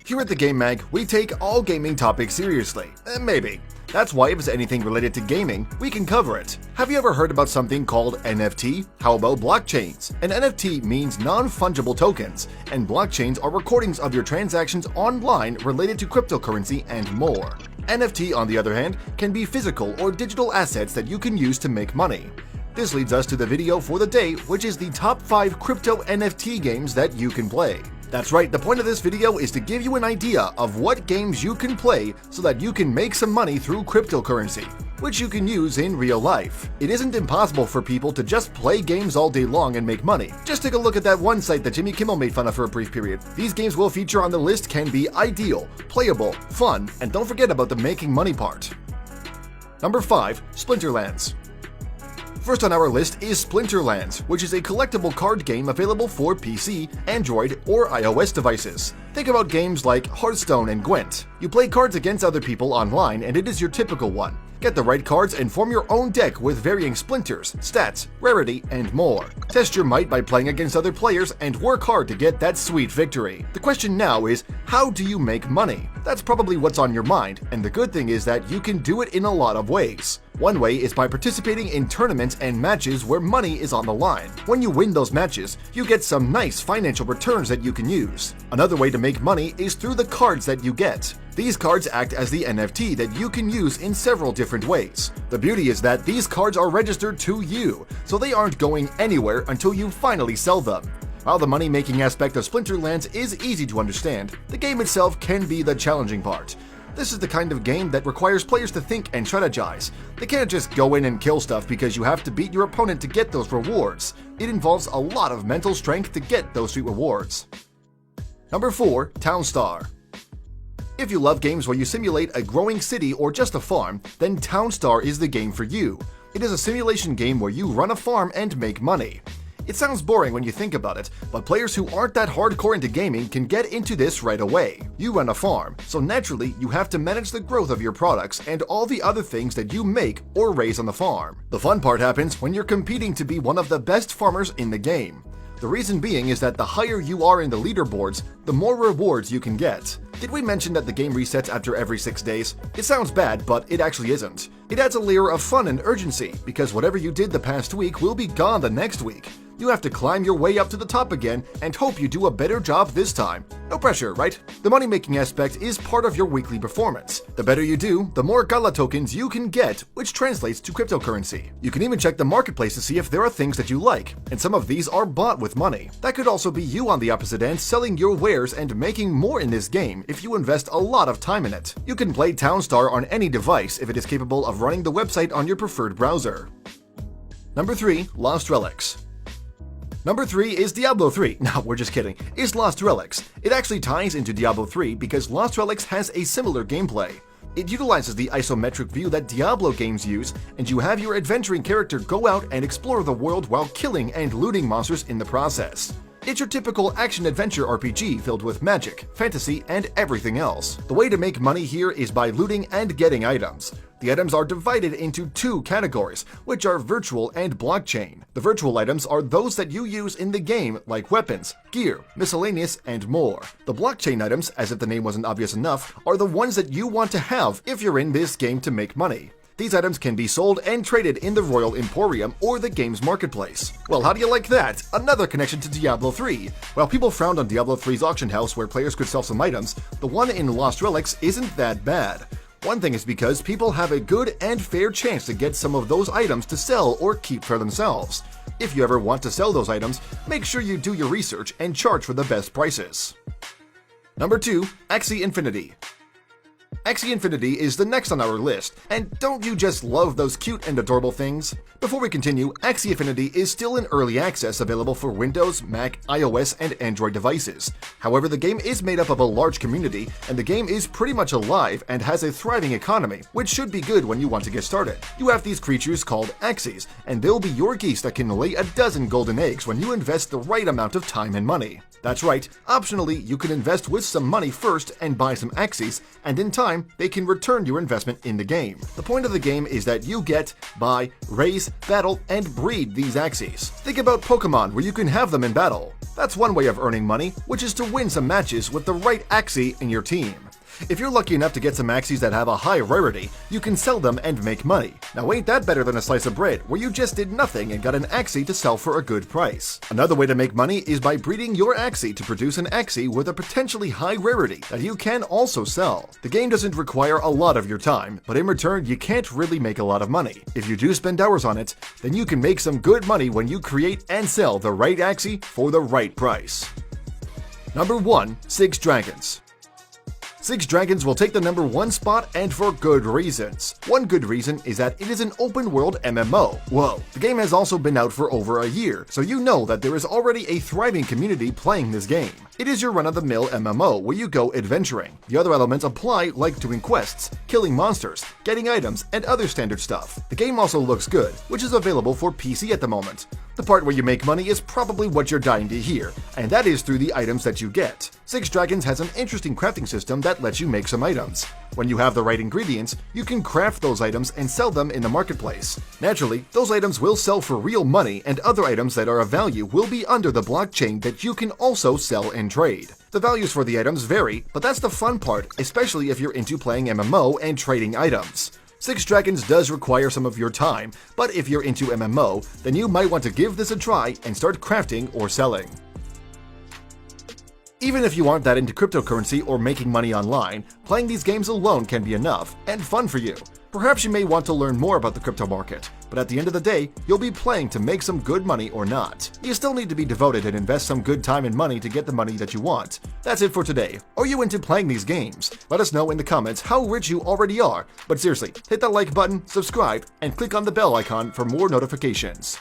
Here at the Game Mag, we take all gaming topics seriously. Maybe. That's why if it's anything related to gaming, we can cover it. Have you ever heard about something called NFT? How about blockchains? An NFT means Non Fungible Tokens, and blockchains are recordings of your transactions online related to cryptocurrency and more. NFT, on the other hand, can be physical or digital assets that you can use to make money. This leads us to the video for the day, which is the top 5 crypto NFT games that you can play. That's right, the point of this video is to give you an idea of what games you can play so that you can make some money through cryptocurrency, which you can use in real life. It isn't impossible for people to just play games all day long and make money. Just take a look at that one site that Jimmy Kimmel made fun of for a brief period. These games we'll feature on the list can be ideal, playable, fun, and don't forget about the making money part. Number 5. Splinterlands. First on our list is Splinterlands, which is a collectible card game available for PC, Android, or iOS devices. Think about games like Hearthstone and Gwent. You play cards against other people online, and it is your typical one. Get the right cards and form your own deck with varying splinters, stats, rarity, and more. Test your might by playing against other players and work hard to get that sweet victory. The question now is, how do you make money? That's probably what's on your mind, and the good thing is that you can do it in a lot of ways. One way is by participating in tournaments and matches where money is on the line. When you win those matches, you get some nice financial returns that you can use. Another way to make money is through the cards that you get. These cards act as the NFT that you can use in several different ways. The beauty is that these cards are registered to you, so they aren't going anywhere until you finally sell them. While the money-making aspect of Splinterlands is easy to understand, the game itself can be the challenging part. This is the kind of game that requires players to think and strategize. They can't just go in and kill stuff because you have to beat your opponent to get those rewards. It involves a lot of mental strength to get those sweet rewards. Number 4. Townstar. If you love games where you simulate a growing city or just a farm, then Townstar is the game for you. It is a simulation game where you run a farm and make money. It sounds boring when you think about it, but players who aren't that hardcore into gaming can get into this right away. You run a farm, so naturally you have to manage the growth of your products and all the other things that you make or raise on the farm. The fun part happens when you're competing to be one of the best farmers in the game. The reason being is that the higher you are in the leaderboards, the more rewards you can get. Did we mention that the game resets after every 6 days? It sounds bad, but it actually isn't. It adds a layer of fun and urgency, because whatever you did the past week will be gone the next week. You have to climb your way up to the top again and hope you do a better job this time. No pressure, right? The money-making aspect is part of your weekly performance. The better you do, the more Gala tokens you can get, which translates to cryptocurrency. You can even check the marketplace to see if there are things that you like, and some of these are bought with money. That could also be you on the opposite end selling your wares and making more in this game if you invest a lot of time in it. You can play Townstar on any device if it is capable of running the website on your preferred browser. Number 3. Lost Relics. Number 3 is Diablo 3. No, we're just kidding. It's Lost Relics. It actually ties into Diablo 3 because Lost Relics has a similar gameplay. It utilizes the isometric view that Diablo games use, and you have your adventuring character go out and explore the world while killing and looting monsters in the process. It's your typical action-adventure RPG filled with magic, fantasy, and everything else. The way to make money here is by looting and getting items. The items are divided into 2 categories, which are virtual and blockchain. The virtual items are those that you use in the game, like weapons, gear, miscellaneous, and more. The blockchain items, as if the name wasn't obvious enough, are the ones that you want to have if you're in this game to make money. These items can be sold and traded in the Royal Emporium or the game's marketplace. Well, how do you like that? Another connection to Diablo 3. While people frowned on Diablo 3's auction house where players could sell some items, the one in Lost Relics isn't that bad. One thing is because people have a good and fair chance to get some of those items to sell or keep for themselves. If you ever want to sell those items, make sure you do your research and charge for the best prices. Number 2. Axie Infinity. Axie Infinity is the next on our list, and don't you just love those cute and adorable things? Before we continue, Axie Infinity is still in early access available for Windows, Mac, iOS, and Android devices. However, the game is made up of a large community, and the game is pretty much alive and has a thriving economy, which should be good when you want to get started. You have these creatures called Axies, and they'll be your geese that can lay a dozen golden eggs when you invest the right amount of time and money. That's right, optionally, you can invest with some money first and buy some Axies, and in time, they can return your investment in the game. The point of the game is that you get, buy, raise, battle, and breed these Axies. Think about Pokemon, where you can have them in battle. That's one way of earning money, which is to win some matches with the right Axie in your team. If you're lucky enough to get some Axies that have a high rarity, you can sell them and make money. Now ain't that better than a slice of bread where you just did nothing and got an Axie to sell for a good price? Another way to make money is by breeding your Axie to produce an Axie with a potentially high rarity that you can also sell. The game doesn't require a lot of your time, but in return you can't really make a lot of money. If you do spend hours on it, then you can make some good money when you create and sell the right Axie for the right price. Number 1. 6 Dragons. 6 Dragons will take the number 1 spot, and for good reasons. One good reason is that it is an open-world MMO. Whoa, the game has also been out for over a year, so you know that there is already a thriving community playing this game. It is your run-of-the-mill MMO where you go adventuring. The other elements apply, like doing quests, killing monsters, getting items, and other standard stuff. The game also looks good, which is available for PC at the moment. The part where you make money is probably what you're dying to hear, and that is through the items that you get. 6 Dragons has an interesting crafting system that lets you make some items. When you have the right ingredients, you can craft those items and sell them in the marketplace. Naturally, those items will sell for real money, and other items that are of value will be under the blockchain that you can also sell and trade. The values for the items vary, but that's the fun part, especially if you're into playing MMO and trading items. 6 Dragons does require some of your time, but if you're into MMO, then you might want to give this a try and start crafting or selling. Even if you aren't that into cryptocurrency or making money online, playing these games alone can be enough and fun for you. Perhaps you may want to learn more about the crypto market, but at the end of the day, you'll be playing to make some good money or not. You still need to be devoted and invest some good time and money to get the money that you want. That's it for today. Are you into playing these games? Let us know in the comments how rich you already are. But seriously, hit that like button, subscribe, and click on the bell icon for more notifications.